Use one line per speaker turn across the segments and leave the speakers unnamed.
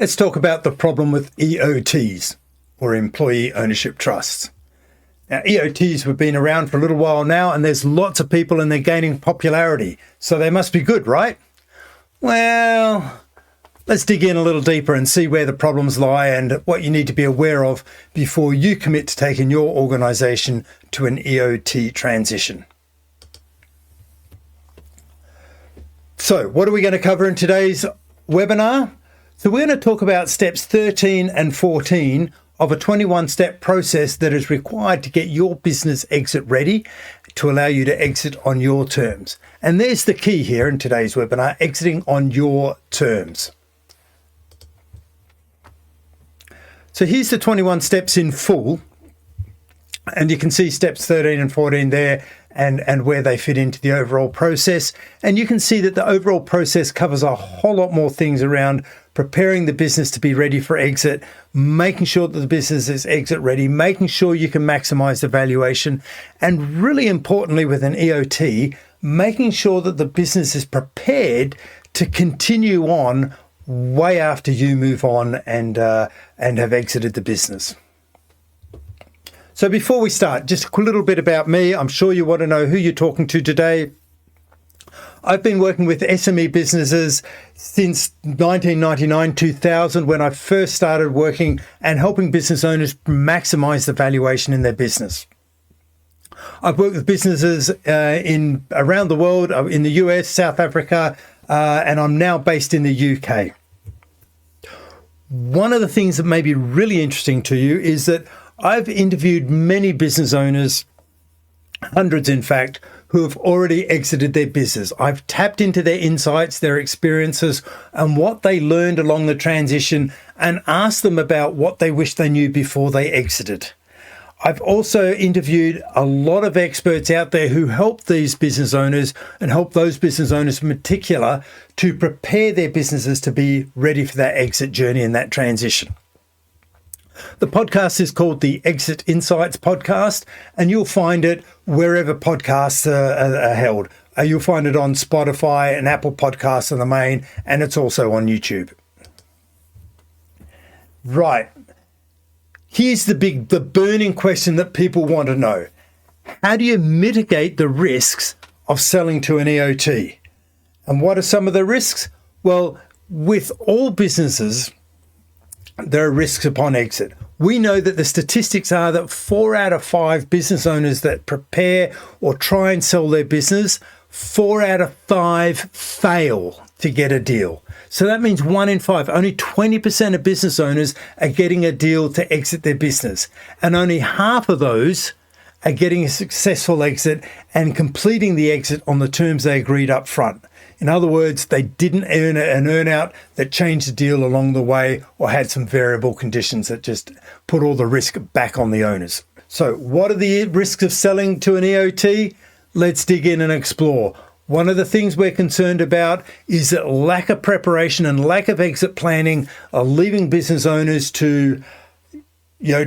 Let's talk about the problem with EOTs, or employee ownership trusts. Now, EOTs have been around for a little while now, and there's lots of people and they're gaining popularity. So they must be good, right? Well, let's dig in a little deeper and see where the problems lie and what you need to be aware of before you commit to taking your organization to an EOT transition. So what are we going to cover in today's webinar? So we're going to talk about steps 13 and 14 of a 21-step process that is required to get your business exit ready to allow you to exit on your terms. And there's the key here in today's webinar, exiting on your terms. So here's the 21 steps in full, and you can see steps 13 and 14 there and where they fit into the overall process. And you can see that the overall process covers a whole lot more things around preparing the business to be ready for exit, making sure that the business is exit ready, making sure you can maximize the valuation, and really importantly with an EOT, making sure that the business is prepared to continue on way after you move on and have exited the business. So before we start, just a little bit about me. I'm sure you want to know who you're talking to today. I've been working with SME businesses since 1999, 2000, when I first started working and helping business owners maximize the valuation in their business. I've worked with businesses around the world, in the US, South Africa, and I'm now based in the UK. One of the things that may be really interesting to you is that I've interviewed many business owners, hundreds in fact, who have already exited their business. I've tapped into their insights, their experiences, and what they learned along the transition and asked them about what they wish they knew before they exited. I've also interviewed a lot of experts out there who help these business owners and help those business owners in particular to prepare their businesses to be ready for that exit journey and that transition. The podcast is called the Exit Insights Podcast, and you'll find it wherever podcasts are held. You'll find it on Spotify and Apple Podcasts on the main, and it's also on YouTube. Right. Here's the burning question that people want to know. How do you mitigate the risks of selling to an EOT? And what are some of the risks? Well, with all businesses, there are risks upon exit. We know that the statistics are that 4 out of 5 business owners that prepare or try and sell their business, 4 out of 5 fail to get a deal. So that means 1 in 5, only 20% of business owners are getting a deal to exit their business. And only half of those are getting a successful exit and completing the exit on the terms they agreed up front. In other words, they didn't earn an earnout that changed the deal along the way or had some variable conditions that just put all the risk back on the owners. So what are the risks of selling to an EOT? Let's dig in and explore. One of the things we're concerned about is that lack of preparation and lack of exit planning are leaving business owners to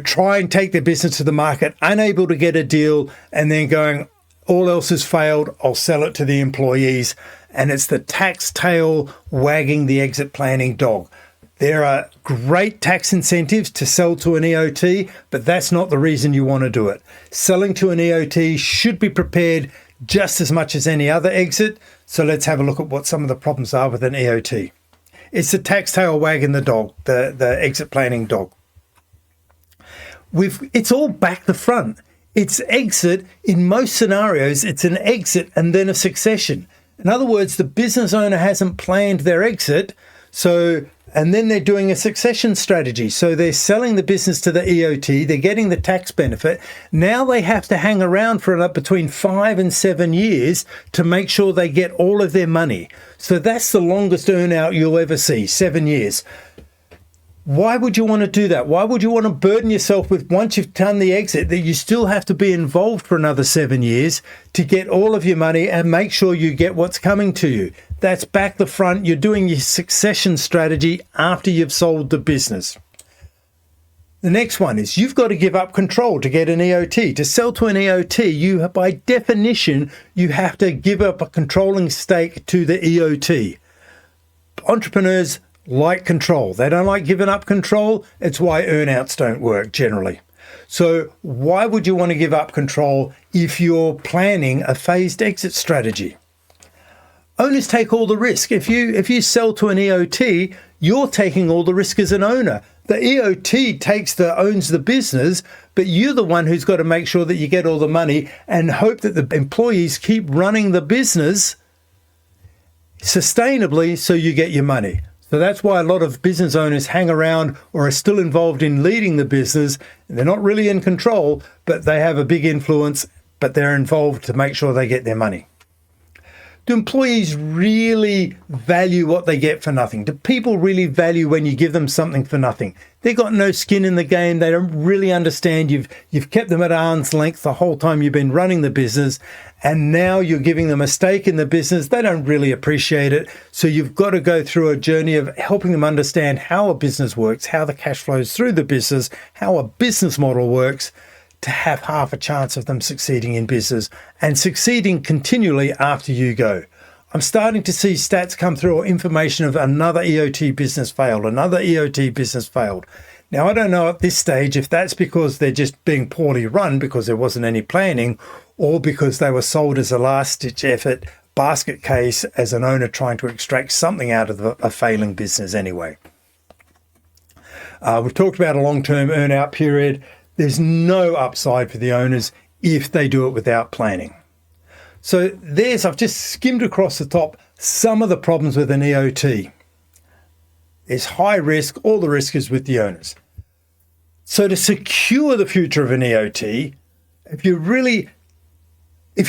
try and take their business to the market, unable to get a deal, and then going, all else has failed, I'll sell it to the employees. And it's the tax tail wagging the exit planning dog. There are great tax incentives to sell to an EOT, but that's not the reason you want to do it. Selling to an EOT should be prepared just as much as any other exit. So let's have a look at what some of the problems are with an EOT. It's the tax tail wagging the dog, the exit planning dog. It's all back the front. It's exit. In most scenarios, it's an exit and then a succession. In other words, the business owner hasn't planned their exit, and then they're doing a succession strategy. So they're selling the business to the EOT, they're getting the tax benefit. Now they have to hang around for between 5 and 7 years to make sure they get all of their money. So that's the longest earnout you'll ever see, 7 years. Why would you want to do that? Why would you want to burden yourself with, once you've done the exit, that you still have to be involved for another 7 years to get all of your money and make sure you get what's coming to you? That's back the front. You're doing your succession strategy after you've sold the business. The next one is you've got to give up control to get an EOT. To sell to an EOT, by definition, you have to give up a controlling stake to the EOT. Entrepreneurs like control. They don't like giving up control. It's why earnouts don't work generally. So why would you want to give up control if you're planning a phased exit strategy? Owners take all the risk. If you sell to an EOT, you're taking all the risk as an owner. The EOT owns the business, but you're the one who's got to make sure that you get all the money and hope that the employees keep running the business sustainably so you get your money. So that's why a lot of business owners hang around or are still involved in leading the business. They're not really in control, but they have a big influence, but they're involved to make sure they get their money. Do employees really value what they get for nothing? Do people really value when you give them something for nothing? They've got no skin in the game. They don't really understand. You've kept them at arm's length the whole time you've been running the business, and now you're giving them a stake in the business. They don't really appreciate it. So you've got to go through a journey of helping them understand how a business works, how the cash flows through the business, how a business model works, to have half a chance of them succeeding in business and succeeding continually after you go. I'm starting to see stats come through or information of another EOT business failed, another EOT business failed. Now, I don't know at this stage if that's because they're just being poorly run because there wasn't any planning, or because they were sold as a last-ditch effort basket case as an owner trying to extract something out of a failing business anyway. We've talked about a long-term earn-out period. There's no upside for the owners if they do it without planning. So I've just skimmed across the top some of the problems with an EOT. It's high risk, all the risk is with the owners. So to secure the future of an EOT, if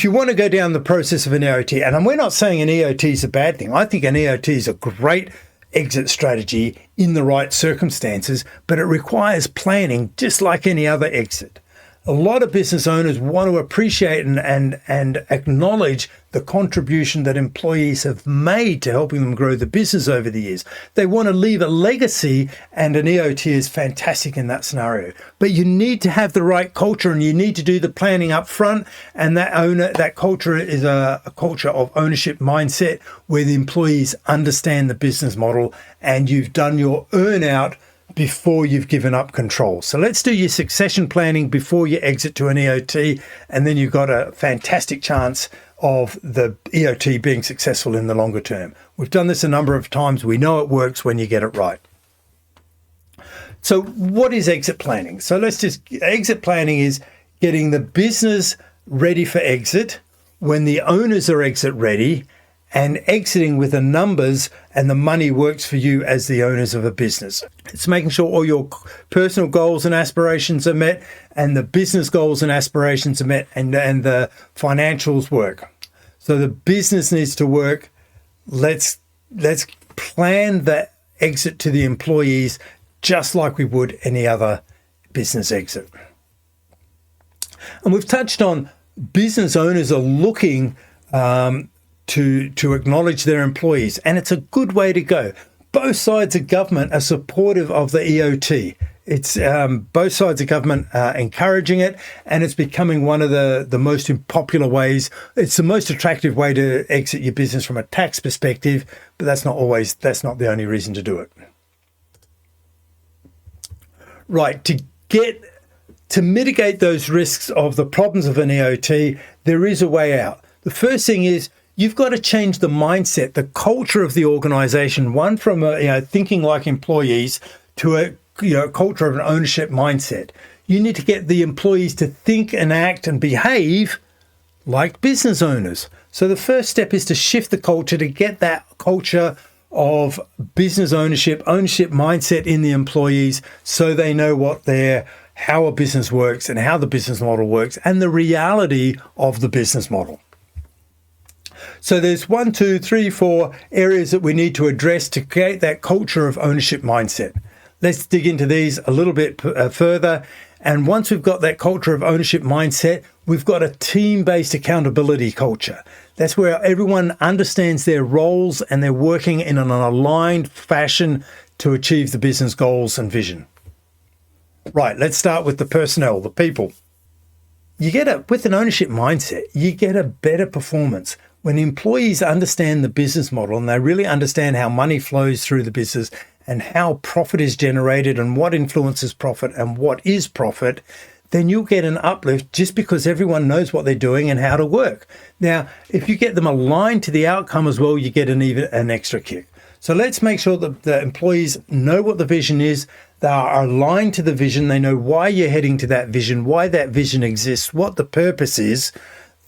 you want to go down the process of an EOT, and we're not saying an EOT is a bad thing. I think an EOT is a great exit strategy in the right circumstances, but it requires planning just like any other exit. A lot of business owners want to appreciate and acknowledge the contribution that employees have made to helping them grow the business over the years. They want to leave a legacy, and an EOT is fantastic in that scenario. But you need to have the right culture, and you need to do the planning up front. And that culture is a culture of ownership mindset where the employees understand the business model, and you've done your earn out before you've given up control. So let's do your succession planning before you exit to an EOT, and then you've got a fantastic chance of the EOT being successful in the longer term. We've done this a number of times. We know it works when you get it right. So what is exit planning? Exit planning is getting the business ready for exit when the owners are exit ready, and exiting with the numbers and the money works for you as the owners of a business. It's making sure all your personal goals and aspirations are met, and the business goals and aspirations are met, and the financials work. So the business needs to work. Let's plan the exit to the employees just like we would any other business exit. And we've touched on business owners are looking to acknowledge their employees, and it's a good way to go. Both sides of government are supportive of the EOT. It's both sides of government are encouraging it, and it's becoming one of the most popular ways. It's the most attractive way to exit your business from a tax perspective, but that's not the only reason to do it. Right, to mitigate those risks of the problems of an EOT, there is a way out. The first thing is you've got to change the mindset, the culture of the organization, one from thinking like employees to a culture of an ownership mindset. You need to get the employees to think and act and behave like business owners. So the first step is to shift the culture, to get that culture of business ownership mindset in the employees, so they know how a business works and how the business model works and the reality of the business model. So there's 1, 2, 3, 4 areas that we need to address to create that culture of ownership mindset. Let's dig into these a little bit further. And once we've got that culture of ownership mindset, we've got a team-based accountability culture. That's where everyone understands their roles and they're working in an aligned fashion to achieve the business goals and vision. Right, let's start with the personnel, the people. With an ownership mindset, you get a better performance. When employees understand the business model and they really understand how money flows through the business and how profit is generated and what influences profit and what is profit, then you'll get an uplift just because everyone knows what they're doing and how to work. Now, if you get them aligned to the outcome as well, you get an extra kick. So let's make sure that the employees know what the vision is. They are aligned to the vision. They know why you're heading to that vision, why that vision exists, what the purpose is,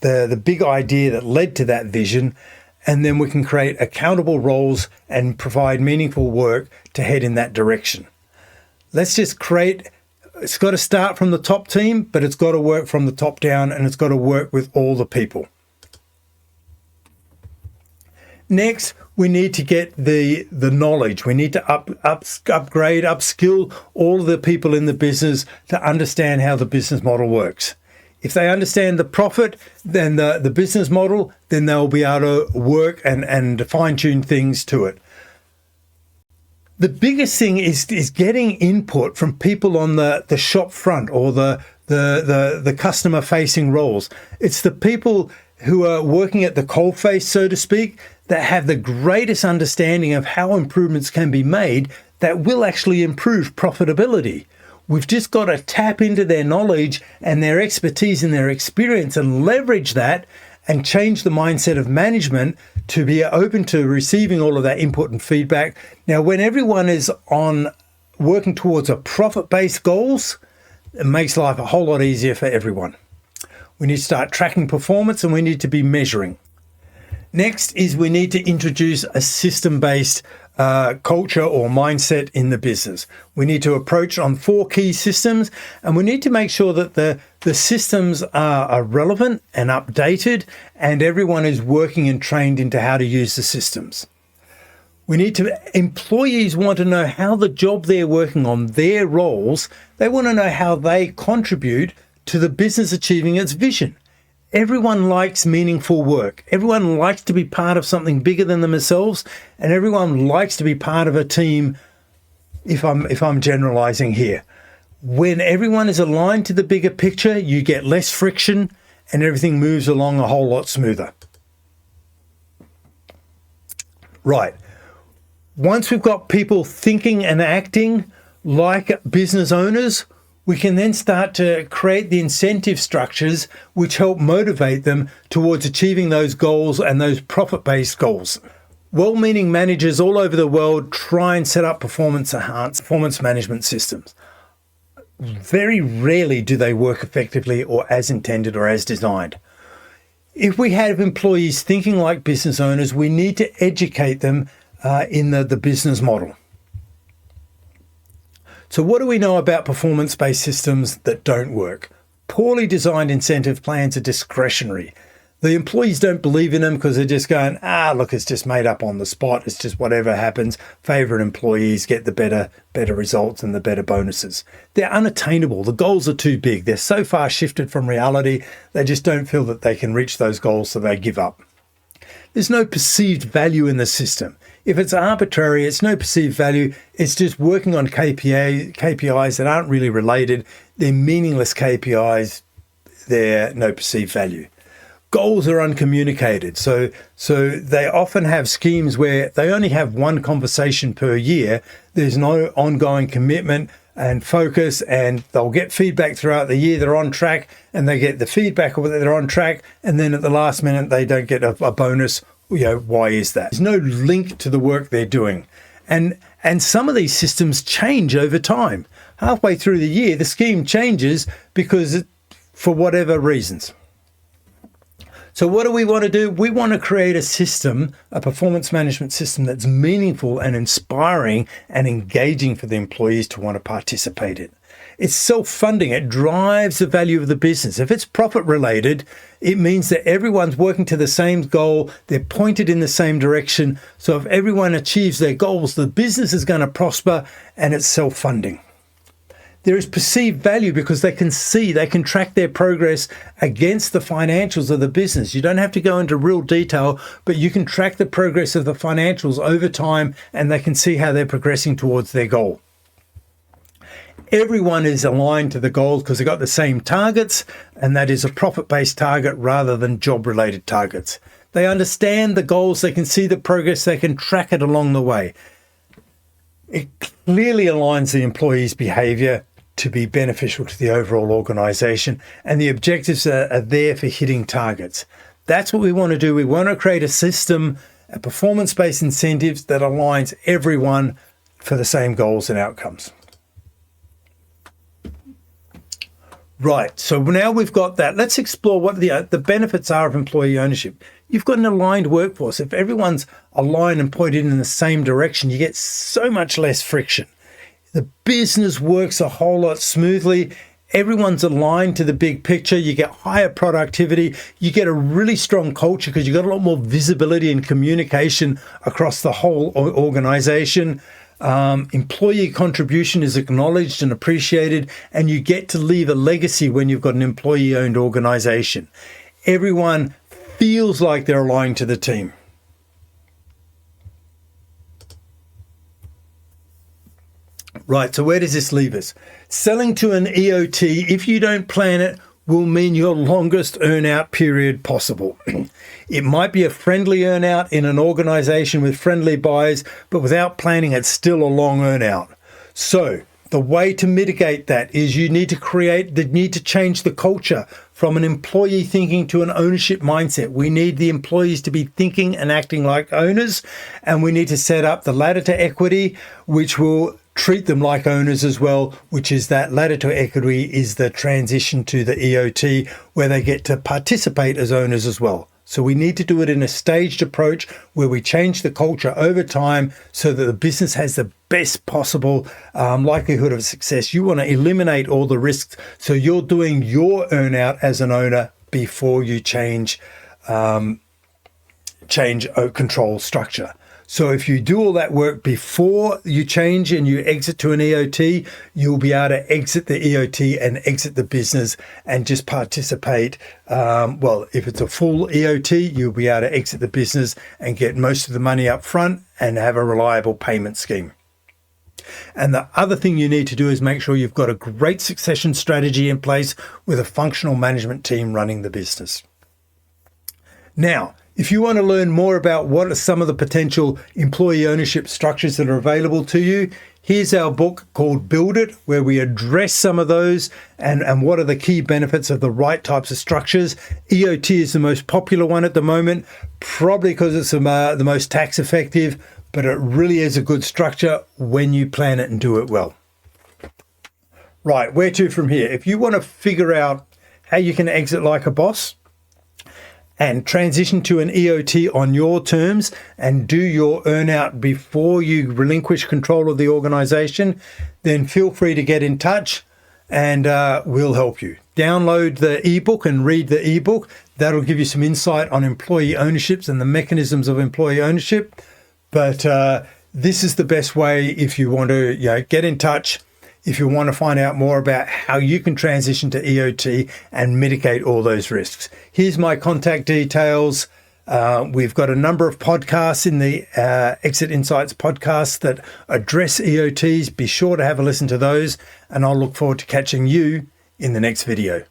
the big idea that led to that vision. And then we can create accountable roles and provide meaningful work to head in that direction. Let's just create, it's got to start from the top team, but it's got to work from the top down, and it's got to work with all the people. Next, we need to get the knowledge. We need to upgrade, upskill all of the people in the business to understand how the business model works. If they understand the profit, then the business model, then they'll be able to work and fine-tune things to it. The biggest thing is getting input from people on the shop front or the customer-facing roles. It's the people who are working at the coalface, so to speak, that have the greatest understanding of how improvements can be made that will actually improve profitability. We've just got to tap into their knowledge and their expertise and their experience and leverage that and change the mindset of management to be open to receiving all of that input and feedback. Now, when everyone is on working towards a profit-based goals, it makes life a whole lot easier for everyone. We need to start tracking performance and we need to be measuring. Next is we need to introduce a system-based culture or mindset in the business. We need to approach on 4 key systems, and we need to make sure that the systems are relevant and updated, and everyone is working and trained into how to use the systems. Employees want to know how the job they're working on, their roles, they want to know how they contribute to the business achieving its vision. Everyone likes meaningful work. Everyone likes to be part of something bigger than themselves, and everyone likes to be part of a team, if I'm generalizing here. When everyone is aligned to the bigger picture, you get less friction and everything moves along a whole lot smoother. Right. Once we've got people thinking and acting like business owners, we can then start to create the incentive structures which help motivate them towards achieving those goals and those profit-based goals. Well-meaning managers all over the world try and set up performance management systems. Very rarely do they work effectively or as intended or as designed. If we have employees thinking like business owners, we need to educate them in the business model. So what do we know about performance-based systems that don't work? Poorly designed incentive plans are discretionary. The employees don't believe in them because they're just going, look, it's just made up on the spot. It's just whatever happens. Favorite employees get the better results and the better bonuses. They're unattainable. The goals are too big. They're so far shifted from reality, they just don't feel that they can reach those goals, so they give up. There's no perceived value in the system. If it's arbitrary, it's no perceived value. It's just working on KPIs that aren't really related. They're meaningless KPIs. They're no perceived value. Goals are uncommunicated. So they often have schemes where they only have one conversation per year. There's no ongoing commitment and focus, and they'll get feedback throughout the year. They're on track, and they get the feedback of whether they're on track, and then at the last minute they don't get a bonus. Why is that? There's no link to the work they're doing. And some of these systems change over time. Halfway through the year, the scheme changes for whatever reasons. So what do we want to do? We want to create a system, a performance management system that's meaningful and inspiring and engaging for the employees to want to participate in. It's self-funding. It drives the value of the business. If it's profit-related, it means that everyone's working to the same goal. They're pointed in the same direction. So if everyone achieves their goals, the business is going to prosper, and it's self-funding. There is perceived value because they can track their progress against the financials of the business. You don't have to go into real detail, but you can track the progress of the financials over time, and they can see how they're progressing towards their goal. Everyone is aligned to the goals because they've got the same targets, and that is a profit-based target rather than job-related targets. They understand the goals, they can see the progress, they can track it along the way. It clearly aligns the employee's behaviour to be beneficial to the overall organisation, and the objectives are there for hitting targets. That's what we want to do. We want to create a system, a performance-based incentives that aligns everyone for the same goals and outcomes. Right, so now we've got that. Let's explore what the benefits are of employee ownership. You've got an aligned workforce. If everyone's aligned and pointed in the same direction, you get so much less friction. The business works a whole lot smoothly. Everyone's aligned to the big picture. You get higher productivity. You get a really strong culture because you've got a lot more visibility and communication across the whole organization. Employee contribution is acknowledged and appreciated, and you get to leave a legacy when you've got an employee-owned organization. Everyone feels like they're aligned to the team. Right, so where does this leave us? Selling to an EOT, if you don't plan it, will mean your longest earn-out period possible. It might be a friendly earn-out in an organization with friendly buyers, but without planning, it's still a long earn-out. So the way to mitigate that is you need to change the culture from an employee thinking to an ownership mindset. We need the employees to be thinking and acting like owners, and we need to set up the ladder to equity, which will treat them like owners as well, which is that ladder to equity is the transition to the EOT where they get to participate as owners as well. So we need to do it in a staged approach where we change the culture over time so that the business has the best possible likelihood of success. You want to eliminate all the risks so you're doing your earn out as an owner before you change control structure. So if you do all that work before you change and you exit to an EOT, you'll be able to exit the EOT and exit the business and just participate. If it's a full EOT, you'll be able to exit the business and get most of the money up front and have a reliable payment scheme. And the other thing you need to do is make sure you've got a great succession strategy in place with a functional management team running the business. Now, if you want to learn more about what are some of the potential employee ownership structures that are available to you, here's our book called Build It, where we address some of those and what are the key benefits of the right types of structures. EOT is the most popular one at the moment, probably because it's the most tax effective, but it really is a good structure when you plan it and do it well. Right, where to from here? If you want to figure out how you can exit like a boss, and transition to an EOT on your terms and do your earnout before you relinquish control of the organization, then feel free to get in touch and we'll help you. Download the ebook and read the ebook. That'll give you some insight on employee ownerships and the mechanisms of employee ownership. But this is the best way if you want to get in touch. If you want to find out more about how you can transition to EOT and mitigate all those risks. Here's my contact details. We've got a number of podcasts in the Exit Insights podcast that address EOTs. Be sure to have a listen to those, and I'll look forward to catching you in the next video.